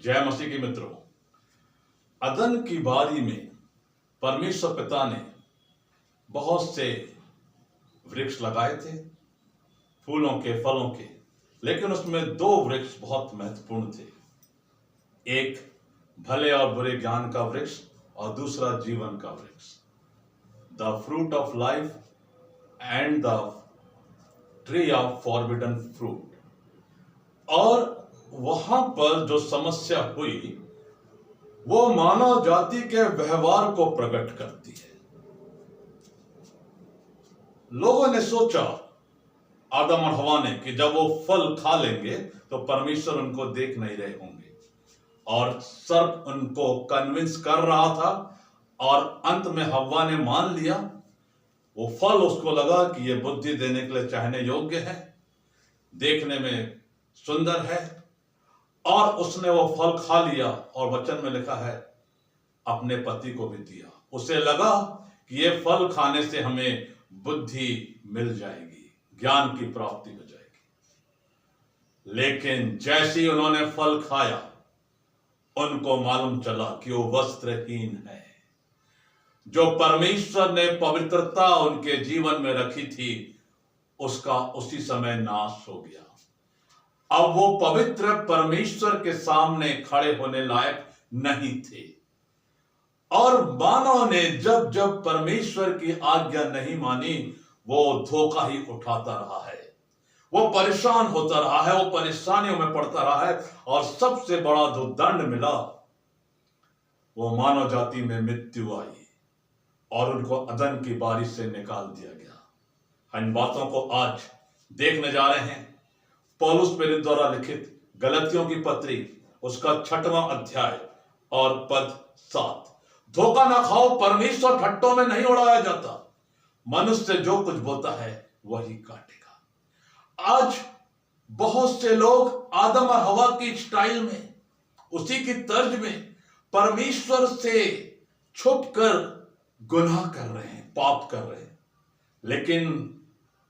जय मसीह के मित्रों। अदन की बारी में परमेश्वर पिता ने बहुत से वृक्ष लगाए थे, फूलों के, फलों के, लेकिन उसमें दो वृक्ष बहुत महत्वपूर्ण थे। एक भले और बुरे ज्ञान का वृक्ष और दूसरा जीवन का वृक्ष, the fruit of life and the tree of forbidden fruit. और वहां पर जो समस्या हुई वो मानव जाति के व्यवहार को प्रकट करती है। लोगों ने सोचा, आदम और हवा ने, कि जब वो फल खा लेंगे तो परमेश्वर उनको देख नहीं रहे होंगे, और सर्प उनको कन्विंस कर रहा था और अंत में हवा ने मान लिया। वो फल उसको लगा कि ये बुद्धि देने के लिए चाहने योग्य है, देखने में सुंदर है, और उसने वो फल खा लिया। और वचन में लिखा है अपने पति को भी दिया। उसे लगा कि ये फल खाने से हमें बुद्धि मिल जाएगी, ज्ञान की प्राप्ति हो जाएगी। लेकिन जैसे ही उन्होंने फल खाया उनको मालूम चला कि वो वस्त्रहीन है। जो परमेश्वर ने पवित्रता उनके जीवन में रखी थी उसका उसी समय नाश हो गया। अब वो पवित्र परमेश्वर के सामने खड़े होने लायक नहीं थे। और मानव ने जब जब परमेश्वर की आज्ञा नहीं मानी वो धोखा ही उठाता रहा है, वो परेशान होता रहा है, वो परेशानियों में पड़ता रहा है। और सबसे बड़ा जो दंड मिला वो मानव जाति में मृत्यु आई और उनको अदन की बारिश से निकाल दिया गया। इन बातों को आज देखने जा रहे हैं। पौलुस प्रेरित द्वारा लिखित गलतियों की पत्री, उसका 6वां अध्याय और पद 7। धोखा ना खाओ, परमेश्वर ठट्टों में नहीं उड़ाया जाता। मनुष्य जो कुछ बोता है वही काटेगा। आज बहुत से लोग आदम और हवा की स्टाइल में, उसी की तर्ज में परमेश्वर से छुपकर गुनाह कर रहे हैं, पाप कर रहे हैं। लेकिन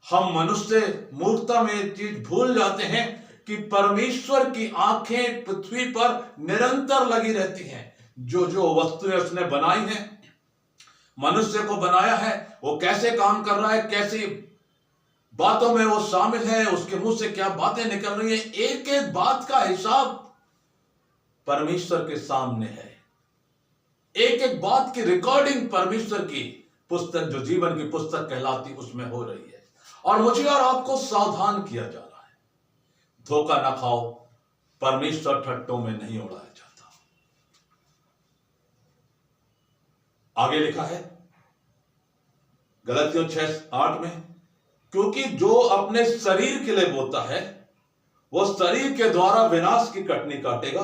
हम मनुष्य मूर्खता में एक चीज भूल जाते हैं कि परमेश्वर की आंखें पृथ्वी पर निरंतर लगी रहती हैं। जो जो वस्तुएं उसने बनाई हैं, मनुष्य को बनाया है, वो कैसे काम कर रहा है, कैसी बातों में वो शामिल है, उसके मुंह से क्या बातें निकल रही हैं, एक एक बात का हिसाब परमेश्वर के सामने है। एक एक बात की रिकॉर्डिंग परमेश्वर की पुस्तक, जो जीवन की पुस्तक कहलाती, उसमें हो रही है। और मुझे और आपको सावधान किया जा रहा है, धोखा ना खाओ, परमेश्वर ठट्टों में नहीं उड़ाया जाता। आगे लिखा है गलतियों 6:8 में, क्योंकि जो अपने शरीर के लिए बोता है वो शरीर के द्वारा विनाश की कटनी काटेगा,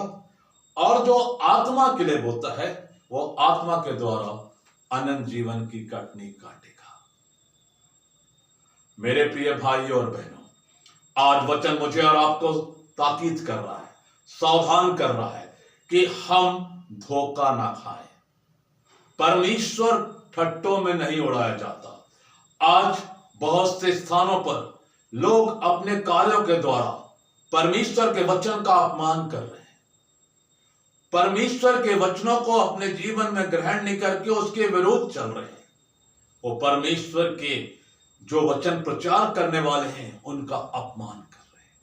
और जो आत्मा के लिए बोता है वो आत्मा के द्वारा अनंत जीवन की कटनी काटेगा। मेरे प्रिय भाइयों और बहनों, आज वचन मुझे और आपको ताकीद कर रहा है, सावधान कर रहा है कि हम धोखा ना खाएं। परमेश्वर ठट्टों में नहीं उड़ाया जाता। आज बहुत से स्थानों पर लोग अपने कार्यों के द्वारा परमेश्वर के वचन का अपमान कर रहे हैं। परमेश्वर के वचनों को अपने जीवन में ग्रहण नहीं करके उसके विरुद्ध चल रहे हैं। वो परमेश्वर के जो वचन प्रचार करने वाले हैं उनका अपमान कर रहे हैं।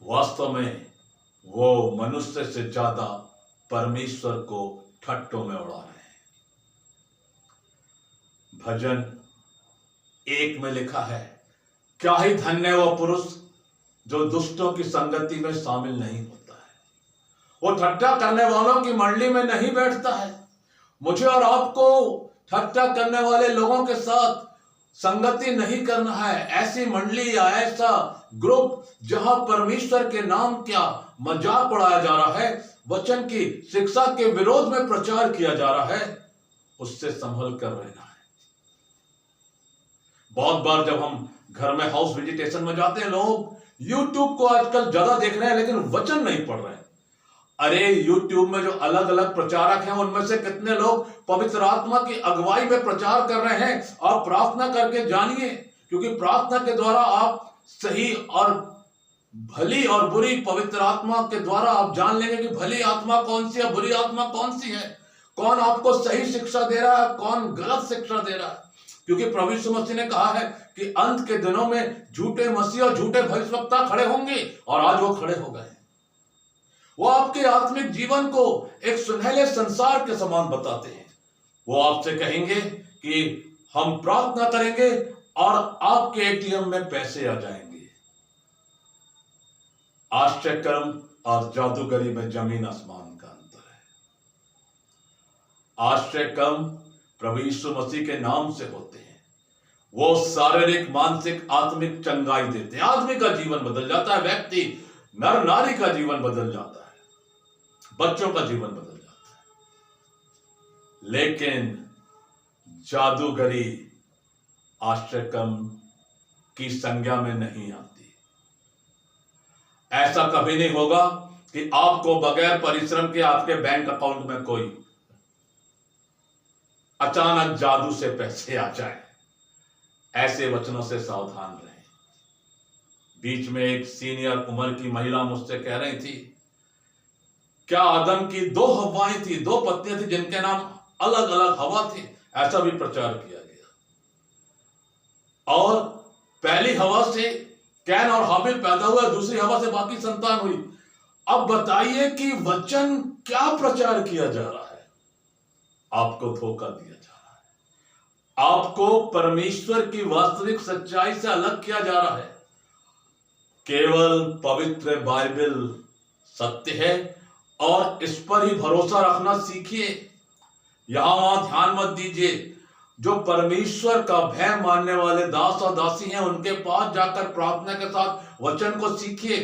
वास्तव में वो मनुष्य से ज्यादा परमेश्वर को ठट्टों में उड़ा रहे हैं। भजन 1 में लिखा है, क्या ही धन्य वो पुरुष जो दुष्टों की संगति में शामिल नहीं होता है, वो ठट्टा करने वालों की मंडली में नहीं बैठता है। मुझे और आपको ठट्टा करने वाले लोगों के साथ संगति नहीं करना है। ऐसी मंडली या ऐसा ग्रुप जहां परमेश्वर के नाम क्या मजाक उड़ाया जा रहा है, वचन की शिक्षा के विरोध में प्रचार किया जा रहा है, उससे संभल कर रहना है। बहुत बार जब हम घर में हाउस विजिटेशन में जाते हैं, लोग यूट्यूब को आजकल ज्यादा देख रहे हैं लेकिन वचन नहीं पढ़ रहे हैं। अरे यूट्यूब में जो अलग अलग प्रचारक हैं उनमें से कितने लोग पवित्र आत्मा की अगुवाई में प्रचार कर रहे हैं। आप प्रार्थना करके जानिए, क्योंकि प्रार्थना के द्वारा आप सही और भली और बुरी पवित्र आत्मा के द्वारा आप जान लेंगे कि भली आत्मा कौन सी है, बुरी आत्मा कौन सी है, कौन आपको सही शिक्षा दे रहा है, कौन गलत शिक्षा दे रहा है। क्योंकि प्रभु यीशु मसीह ने कहा है कि अंत के दिनों में झूठे मसीह और झूठे भविष्यवक्ता खड़े होंगे, और आज वो खड़े हो गए। वो आपके आत्मिक जीवन को एक सुनहले संसार के समान बताते हैं। वो आपसे कहेंगे कि हम प्रार्थना करेंगे और आपके एटीएम में पैसे आ जाएंगे। आश्चर्यकर्म और जादूगरी में जमीन आसमान का अंतर है। आश्चर्यकर्म प्रभु यीशु मसीह के नाम से होते हैं। वो शारीरिक, मानसिक, आत्मिक चंगाई देते हैं। आदमी का जीवन बदल जाता है, व्यक्ति, नर नारी का जीवन बदल जाता है, बच्चों का जीवन बदल जाता है। लेकिन जादूगरी आश्चर्यकर्म की संज्ञा में नहीं आती। ऐसा कभी नहीं होगा कि आपको बगैर परिश्रम के आपके बैंक अकाउंट में कोई अचानक जादू से पैसे आ जाए। ऐसे वचनों से सावधान रहें। बीच में एक सीनियर उम्र की महिला मुझसे कह रही थी, क्या आदम की 2 हवाएं थी, 2 पत्नियां थी जिनके नाम अलग अलग हवा थे? ऐसा भी प्रचार किया गया। और पहली हवा से कैन और हाबिल पैदा हुआ, दूसरी हवा से बाकी संतान हुई। अब बताइए कि वचन क्या प्रचार किया जा रहा है? आपको धोखा दिया जा रहा है। आपको परमेश्वर की वास्तविक सच्चाई से अलग किया जा रहा है। केवल पवित्र बाइबल सत्य है और इस पर ही भरोसा रखना सीखिए। यहां वहां ध्यान मत दीजिए। जो परमेश्वर का भय मानने वाले दास और दासी हैं, उनके पास जाकर प्रार्थना के साथ वचन को सीखिए।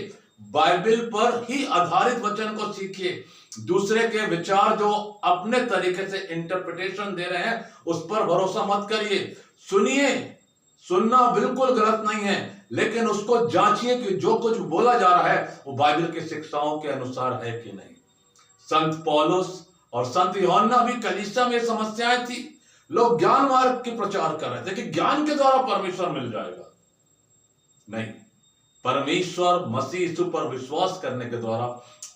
बाइबल पर ही आधारित वचन को सीखिए। दूसरे के विचार जो अपने तरीके से इंटरप्रिटेशन दे रहे हैं, उस पर भरोसा मत करिए। सुनिए, सुनना बिल्कुल गलत नहीं है, लेकिन उसको जांचिए कि जो कुछ बोला जा रहा है वो बाइबल की शिक्षाओं के अनुसार है कि नहीं। संत पौलुस और संत यूहन्ना भी कलीसिया में समस्याएं थी। लोग ज्ञान मार्ग की प्रचार कर रहे थे कि ज्ञान के द्वारा परमेश्वर मिल जाएगा। नहीं, परमेश्वर मसीह यीशु पर विश्वास करने के द्वारा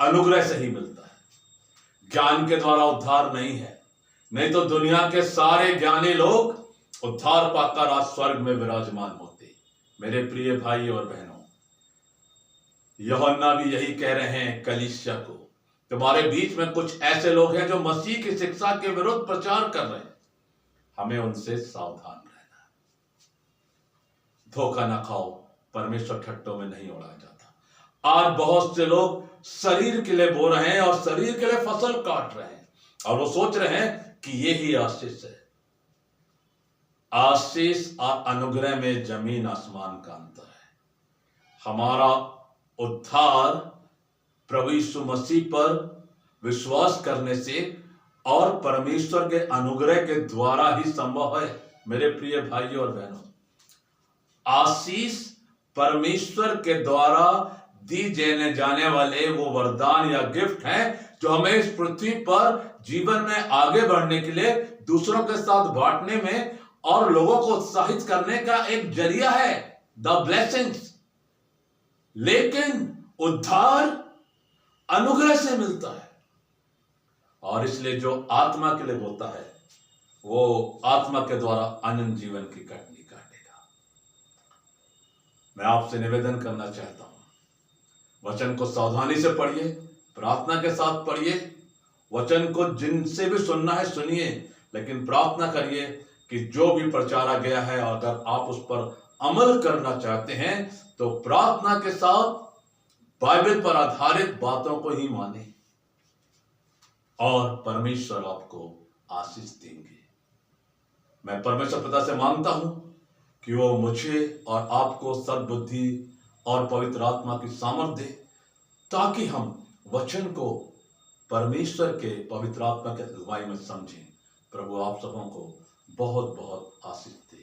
अनुग्रह से ही मिलता है। ज्ञान के द्वारा उद्धार नहीं है। नहीं तो दुनिया के सारे ज्ञानी लोग उद्धार पाकर आज स्वर्ग में विराजमान होते। मेरे प्रिय भाई और बहनों, यूहन्ना भी यही कह रहे हैं कलीसिया को। तुम्हारे बीच में कुछ ऐसे लोग हैं जो मसीह की शिक्षा के विरुद्ध प्रचार कर रहे हैं। हमें उनसे सावधान रहना है। धोखा ना खाओ, परमेश्वर ठट्टों में नहीं उड़ाया जाता। आज बहुत से लोग शरीर के लिए बो रहे हैं और शरीर के लिए फसल काट रहे हैं, और वो सोच रहे हैं कि ये ही आशीष है। आशीष और अनुग्रह में जमीन आसमान का अंतर है। हमारा उद्धार प्रभु यीशु मसीह पर विश्वास करने से और परमेश्वर के अनुग्रह के द्वारा ही संभव है। मेरे प्रिय भाइयों और बहनों, आशीष परमेश्वर के द्वारा दी जाने वाले वो वरदान या गिफ्ट हैं जो हमें इस पृथ्वी पर जीवन में आगे बढ़ने के लिए, दूसरों के साथ बांटने में और लोगों को उत्साहित करने का एक जरिया है, द ब्लेसिंग्स। लेकिन उद्धार अनुग्रह से मिलता है, और इसलिए जो आत्मा के लिए होता है वो आत्मा के द्वारा अनंत जीवन की कटनी काटेगा। मैं आपसे निवेदन करना चाहता हूं, वचन को सावधानी से पढ़िए, प्रार्थना के साथ पढ़िए। वचन को जिनसे भी सुनना है सुनिए, लेकिन प्रार्थना करिए कि जो भी प्रचारा गया है, अगर आप उस पर अमल करना चाहते हैं तो प्रार्थना के साथ बाइबल पर आधारित बातों को ही माने, और परमेश्वर आपको आशीष देंगे। मैं परमेश्वर पिता से मांगता हूं कि वो मुझे और आपको सद्बुद्धि और पवित्र आत्मा की सामर्थ्य दे, ताकि हम वचन को परमेश्वर के पवित्र आत्मा के अगुवाई में समझें। प्रभु आप सबों को बहुत बहुत आशीष दे।